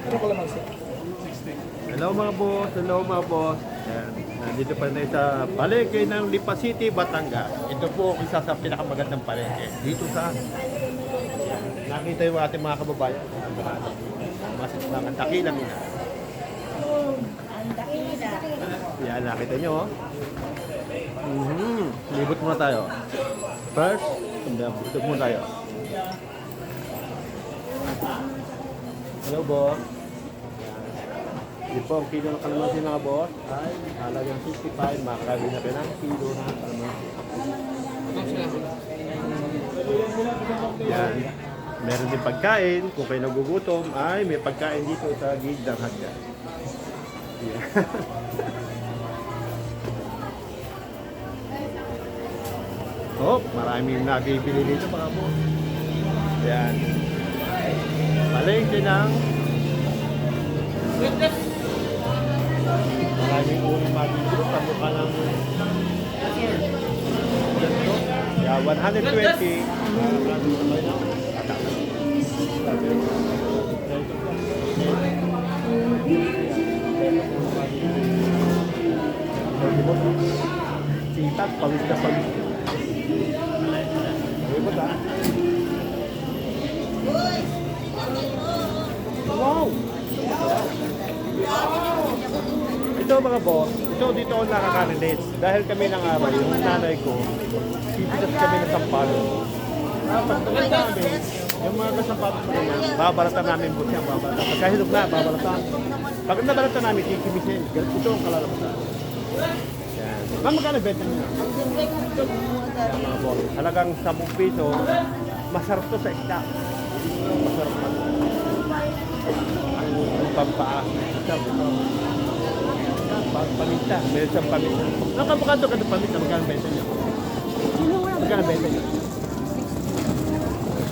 Ano ko lamang siya? Hello mga boss, hello mga boss. Ayan, nandito pa rin sa palengke ng Lipa City, Batangas. Ito po isa sa pinakamagandang palengke. Dito sa nakita yung ating mga kababayan. Ang dakilang ina. Ang dakila. Yan, nakita nyo oh. Libot muna tayo. First, libot muna tayo. Hello boss. Ito po, ang kilo ng kalamansi mga boss ay halagang 65. Makakabili na kayo ng kilo ng kalamansi. Yan. Meron din pagkain. Kung kayo nagugutom, ay may pagkain dito sa gilid ng hagdan. Yan. Oh, maraming nabibili dito mga boss. Yan. Palengke ng maraming uling mabibili sa mukha ng yeah, 120. Sitat, pawis na pawis. Wow! Ito mga boss, ito dito ako nakaka-relate. Dahil kami ng araw, yung nanay ko, pipitas kami ng sampalo. Pagtagal namin, yung mga kasampatos na naman, babalatan namin po siya, babalatan. Pagkahilog na, babalatan. Pag nabalatan namin, kikimisin. Ito ang kalalabasan. Yan. Ma'am, magkano benta niyo? Yan mga boss, halagang 10 piso, masarap to sa isda. Masarap pa. Ang pampaa. Masarap ito. Paminta, meron siyang paminta. Nakapakado ka ng paminta, magkano benta niyo? Magkano benta niyo?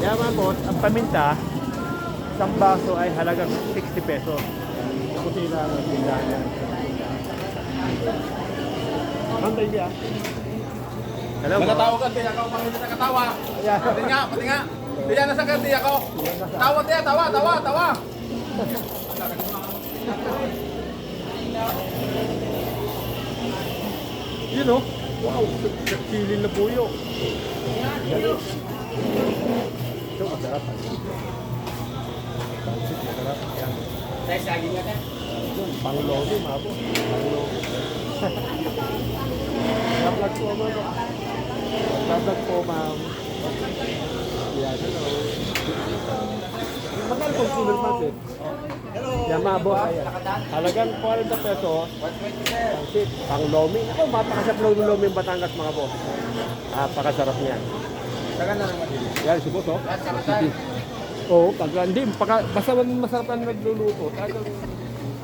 Yan mga boss, ang paminta, isang baso ay halagang 60 pesos. Ako sila ang tindahan yan. Ang tayo niya. Hello po. Magkatawagan, tiyak ako, pang hindi nakatawa. Pati nga. Tiyak na sa kanti ako. Tawa, tiyak, tawa. Yun o. Wow, nagsilin na puyo. Ito, masarap. Masarap. Yan. Dahil saging nga tayo. Panglomi, mabo. Panglomi. Nag-vlog po, ma'am. Nag-vlog po, ma'am. Yan, hello. Magkano pong kilo natin? Yan, mabo. Halagang 40 pesos. 120 Panglomi. Ako, mapakasarap ng lomi yung Batangas, mga boss. Napakasarap niyan. Saka na naman. Yan, si boss, oh. Oo, hindi. Basta masarap na nagluluto. Talagang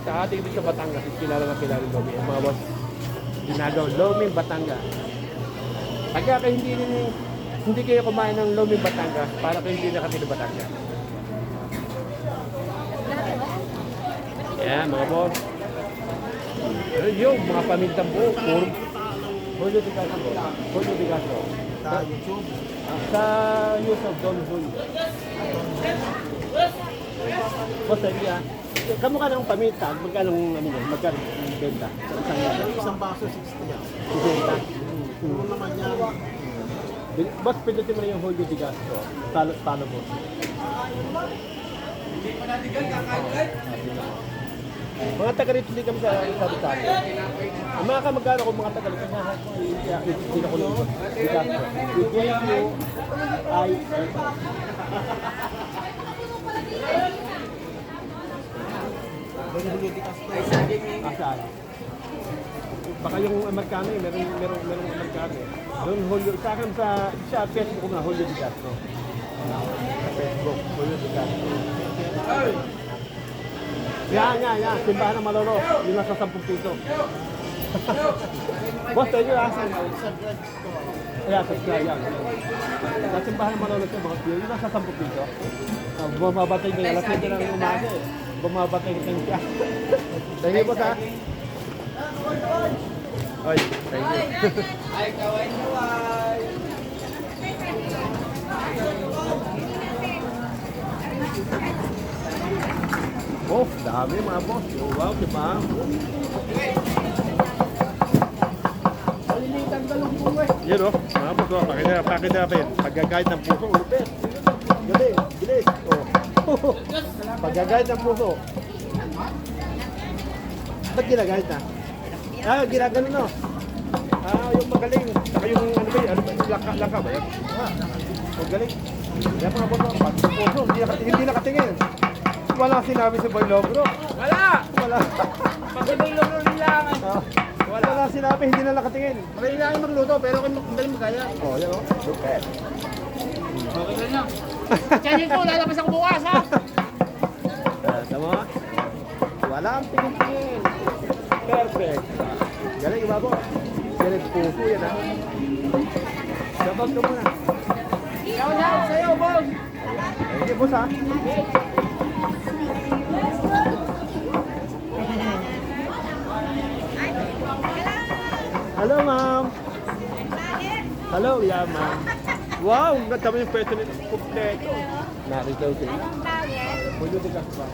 sa ating dito sa Batangas, kilala na kilala ng lomi. Ang mga boss, ginagawa, lomi Batangas. Pagka kayo hindi kayo kumain ng lomi Batangas, para kayo hindi nakatilo Batangas. Yan, mga boss. Ano yung mga pamintang buo, puro Julio de Castro. Julio de Castro. Sa YouTube. Sa YouTube, Don Julio. Boss, yan. Kamukha ng paminta, magkano benta? Isang baso, 60 yan. 60. Puro naman yan. Boss, pindutin mo na yung Julio de Castro. Talo boss. Hindi pa natin kakain. Mga taga rito hindi kami sa sabi. Ang mga kamagkano kung mga taga rito, hindi na ko lang. De Castro. I. Asal. Baka yung magkano eh, merong magkano eh. Doon Julio, sa akin sa Facebook ko na Julio de Castro. Sa Facebook, Julio de Castro. Yan. Simbahan ng Malolo. Yung nasa 10 piso. Boss, tayo yung asan. Ayan, subscribe yan. Sa simbahan ng Malolo sa mga piyo, yung nasa 10 piso. Bumabatay nyo, alas 7 ng umaga eh. Bumabatay nyo siya. Thank you, boss ha. Oy, thank you. Ay, kaway. Oh, dami mga boss. Oh, wow, diba? Yan o, mga boss. Oh, pakita natin. Paggagayad ng puso. Ulupit. Galing, bilis. Oh. Paggagayad ng puso. Ba't ginagayad na? Ginagano no? Yung magaling. Saka yung ano ba yun? Laka ba yan? Oh, galing. Yan mga boss. Pag puso, hindi nakatingin. Wala sinabi si Boy Logro. Wala! Wala. Pag-ibig lolo lang. Wala sinabi, hindi na nakatingin. Magaling lang magluto, pero kung magaling magaya. Oh, yan o. Lupet. Okay na niya. Change ko, lalabas ako bukas ha! Tama? Wala ang tingin-tingin. Perfect. Galing, iba po. Galing puso yan ha. Sabag ka muna. Shout sa'yo, boss! Sige, boss ha. Hello, ma'am. Hello, yeah, ma'am. Wow, ang ganda mo yung pwesto nito. Kompleto. Narito siya. Puyo di ka ba?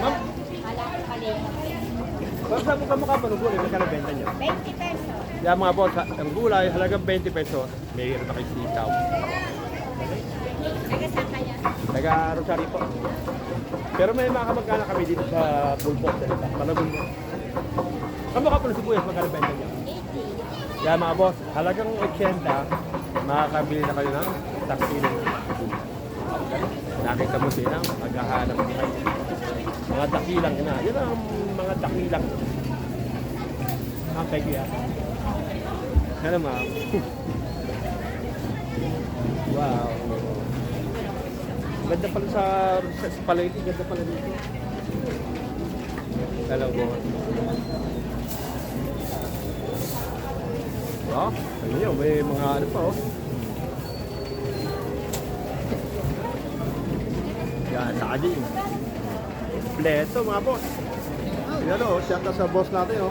Ma'am, ma'am, saan mo kamukha pa ng gulay? Magkano benta niyo? 20 pesos. Yeah, mga boss, ang gulay, halagang 20 pesos. May hirap na kayo sitaw. Nagasaka yan. Taga Rosario po. Pero may mga kamag-anak kami dito sa Pulpok. Panagun mo. Kamukha pa ng sibuyas, magkano benta niyo? 80. Yeah, mga boss, halagang 80, makakabili na kayo ng taksiling. Nakita mo silang maghahanap mo kayo. Mga dakilang na. Yan ang mga dakilang. Thank you, hello, ma'am. Wow. Ganda pala sa palengke, ganda pala dito. Hello, boss. Oh, ano yun, may mga ano pa oh. Yan, saging. Kompleto mga boss. Yan oh, shout out sa boss natin oh.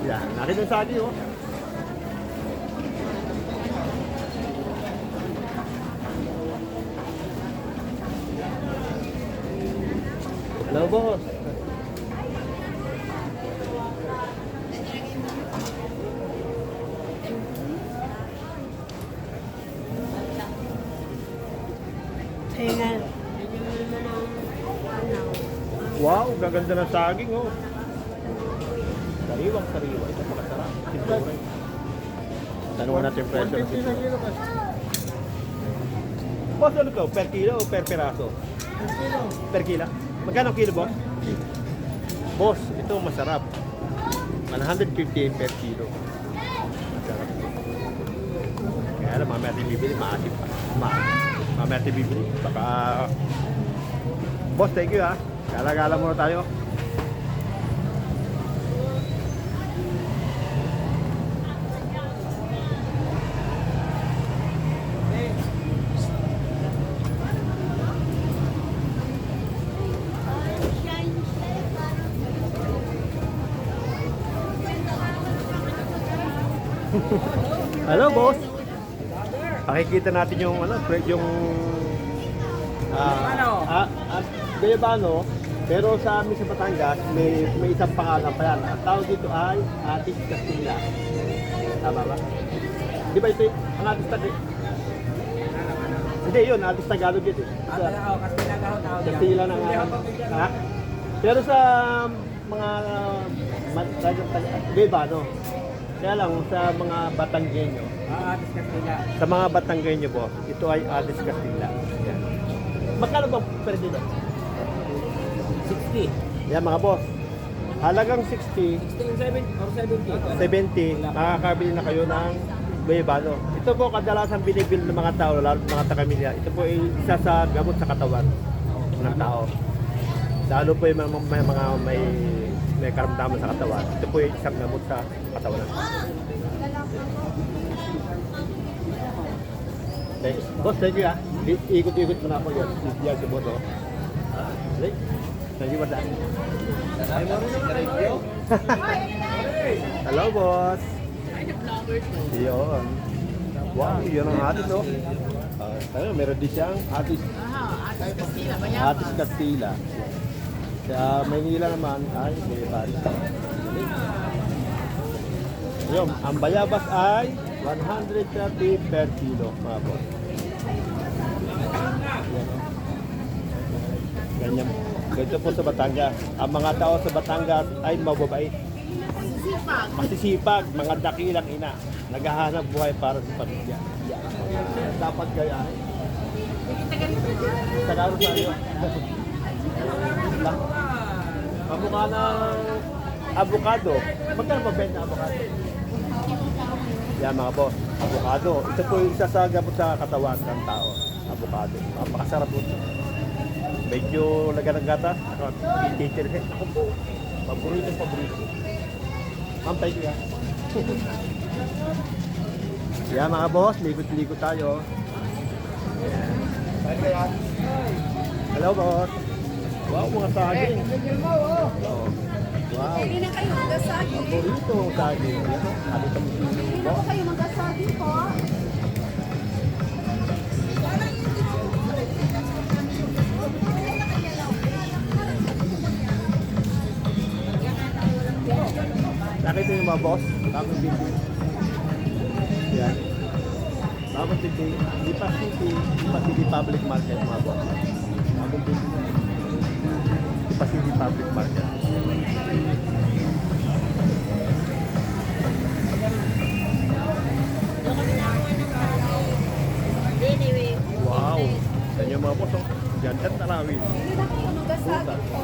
Yan, nakita yung saging oh. Hello boss. Tingnan. Wow, gaganda ng saging oh. Sariwang sariwa, ito makasarap. Sinturay. Tanungan natin yung presyo ng sinturay. Boss, ano to? Per kilo o per peraso? Per kilo. Per kilo? Magkano kilo, boss? Boss, ito masarap. 150 per kilo. Masarap. Kaya alam, mamaya natin bibili, maasim pa. Mamaya natin bibili. Baka... Boss, thank you ha. Gala-gala muna tayo. Hello, boss. Pakikita natin yung yung Gayabano, pero sa amin sa Batangas may isang pangalan pa yan. Ang tawag dito ay Atis Castilla. Tama ba? Di ba ito ang Atis Tagalog? Hindi yun, Atis Tagalog dito. Castilla na nga. Pero sa mga Gayabano, kaya lang sa mga Batanggenyo. Atis Castilla. Sa mga Batanggenyo po, ito ay Atis Castilla. Yan. Magkano ba per dito? 60. Yan mga boss. Halagang 60, 70. 70, makakabili na kayo ng Gayabano. Ito po kadalasan binibili ng mga tao, lalo ng mga taga-Manila. Ito po ay isa sa gamot sa katawan ng tao. Lalo po yung may karamdaman sa katawan. Ito po ay isang gamot sa katawan. Okay. Boss, thank you ha. Ikot-ikot mo na ako yan. Yan si boss oh. Okay. Thank you, madam. Hello, boss. Yun. Wow, yun ang atis, oh. Tayo, meron din siyang atis. Atis Castilla. Sa Maynila naman ay Bayabas. Yun, ang bayabas ay 130 per kilo, mga boss. Yan, oh. Ganyan. Ganito po sa Batangas. Ang mga tao sa Batangas ay mababait. Masisipag, mga dakilang ina. Naghahanap buhay para sa pamilya. Yan. Dapat gayahin. Tagalog sa iyo. Kamukha ng avocado. Magkano ba benta ng avocado? Yan mga boss, avocado. Ito po yung isa sa gamot sa katawan ng tao. Avocado. Napakasarap po ito. Medyo lagan ng gatas. Ako po. Paborito. Ma'am, tayo yan. Yan mga boss, ligot-ligot tayo. Yan. Hello boss. Wow, mga saging. Oh. Wow. Hindi na kayo magkasagi. Paborito ang saging. Yan. Sabi kami Hindi na po kayo magkasagi po. Nakita niyo mga boss, bagong building. Yan. Bagong building. Lipa City Public Market mga boss. Bagong building. Lipa City Public Market. Wow! Yan yung mga boss. Oh. Ganda ng tarawin. Hindi na kayo magkasagi po.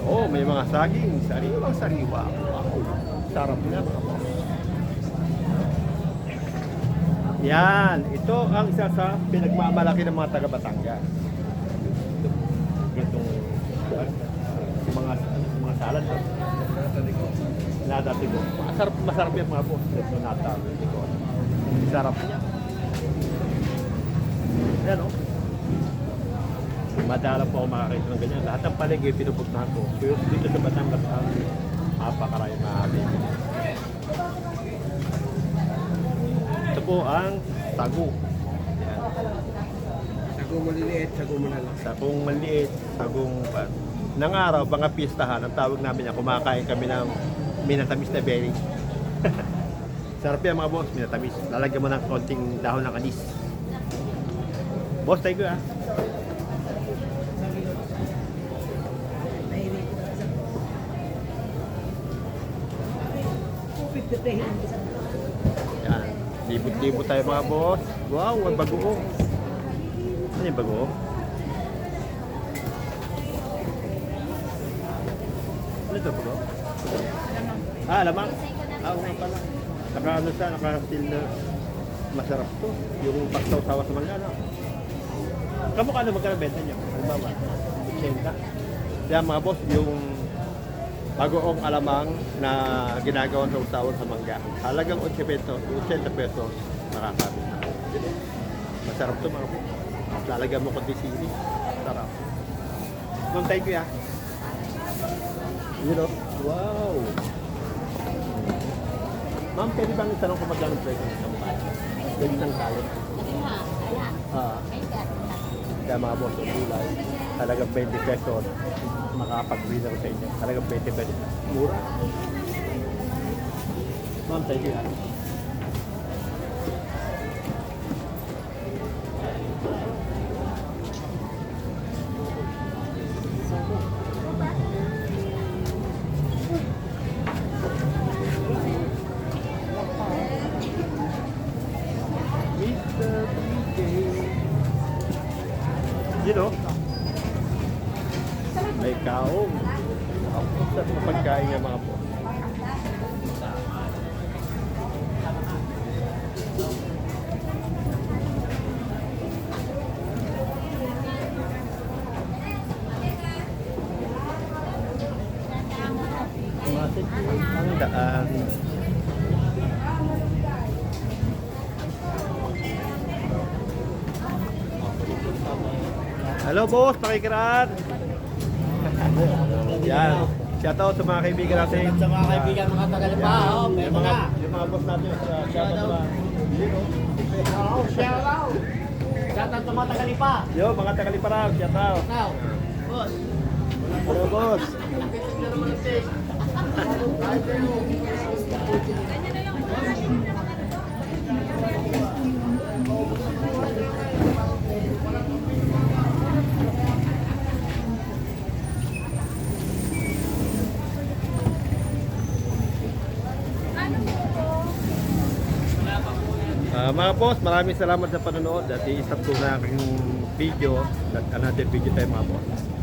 Oh, may mga saging. Sariwang sariwa. Wow. Sarap niya mga boss. Yan. Ito ang isa sa pinagmamalaki ng mga taga Batangas. Itong mga salad. Nata ko. Masarap yan mga boss. Ito nata. Sarap niya. Yan oh. Madala po ako makakita ng ganyan. Lahat ng paligid pinupuntahan ko. Pero dito sa Batangas, napakarami maaari. Ito po ang sagu. Yan. Sagong maliliit, sagong malala. Sagong maliit, sagong pan. Nang araw, mga pistahan, ang tawag namin yan, kumakain kami ng minatamis na berry. Sarap yan mga boss, minatamis. Lalagyan mo ng konting dahon ng anis. Boss, tayo ko ah. Yan. Libot-libot tayo mga boss. Wow, ang bagoong. Ano yung bagoong? Ano ito bagoong? Alamang. Oo nga pala. Naka ano siya, naka-steel na masarap to. Yung pagsaw-sawa sa mga ano. Kamukha na magkano benta niyo? Halimbawa, 80. Yan mga boss, yung bagoong alamang na ginagawa sa usawan sa mangga. Halagang 80 pesos makakabit na. Masarap to mga boss. Lalagyan mo konti sili. Sarap. Ma'am, thank you ya. You know? Wow! Ma'am, pwede bang itanong kung magkano presyo ng sampay? Pwede ng kalit. Kaya mga boss, yung gulay, talagang 20 pesos. Makakapag-winner sa inyo. Talagang 20 pesos. Mura. Ma'am, thank you. Mr. PJ. You know, may kaong. Ang sa mga pagkain niya mga po. Matik ang daan. Hello boss, pakikiran. Yan. Shout out sa mga kaibigan natin. Sa mga kaibigan, mga tagalpa, Yung mga yung mga boss natin sa shout out na. Oh, shout out. Shout out sa mga Tagalipa. Yo, mga Tagalipa raw, shout out. Now, boss. Hello, boss. Mga boss, maraming salamat sa panonood at i-stop ko na aking video at another video tayo mga boss.